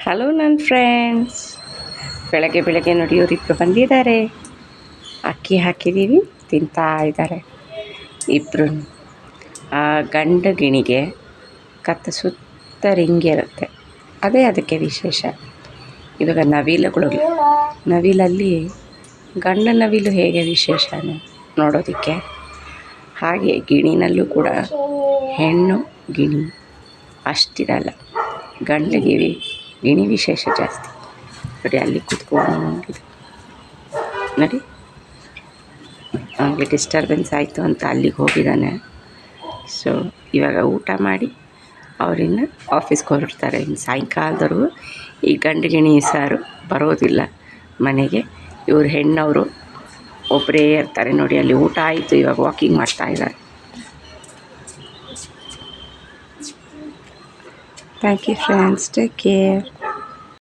Hello ನನ್ನ friends, ಬೆಳಗ್ಗೆ ಬೆಳಗ್ಗೆ ನೋಡಿ ಇವರಿಬ್ಬರು ಬಂದಿದ್ದಾರೆ. ಅಕ್ಕಿ ಹಾಕಿದ್ದೀವಿ, ತಿಂತಾ ಇದ್ದಾರೆ ಇಬ್ಬರು. ಆ ಗಂಡು ಗಿಣಿಗೆ ಕತ್ತು ಸುತ್ತ ರಿಂಗಿರುತ್ತೆ, ಅದೇ ಅದಕ್ಕೆ ವಿಶೇಷ. ಇವಾಗ ನವಿಲಲ್ಲಿ ಗಂಡ ನವಿಲು ಹೇಗೆ ವಿಶೇಷನೋ ನೋಡೋದಕ್ಕೆ, ಹಾಗೆ ಗಿಣಿನಲ್ಲೂ ಕೂಡ ಹೆಣ್ಣು ಗಿಣಿ ಅಷ್ಟಿರಲ್ಲ. ಗಂಡು ಗಿಣಿ ವಿಶೇಷ ಜಾಸ್ತಿ. ನೋಡಿ ಅಲ್ಲಿ ಕೂತ್ಕೊಂಡಿದೆ ನೋಡಿ, ಅವನಿಗೆ ಡಿಸ್ಟರ್ಬೆನ್ಸ್ ಆಯಿತು ಅಂತ ಅಲ್ಲಿಗೆ ಹೋಗಿದ್ದಾನೆ. ಸೊ ಇವಾಗ ಊಟ ಮಾಡಿ ಅವರಿನ್ನು ಆಫೀಸ್ಗೆ ಹೊರಡ್ತಾರೆ. ಇನ್ನು ಸಾಯಂಕಾಲದವರೆಗೂ ಈ ಗಂಡು ಗಿಣಿ ಸಾರು ಬರೋದಿಲ್ಲ ಮನೆಗೆ. ಇವರು ಹೆಣ್ಣವರು ಒಬ್ಬರೇ ಇರ್ತಾರೆ. ನೋಡಿ ಅಲ್ಲಿ ಊಟ ಆಯಿತು, ಇವಾಗ ವಾಕಿಂಗ್ ಮಾಡ್ತಾ ಇದ್ದಾರೆ. Thank you friends, take care.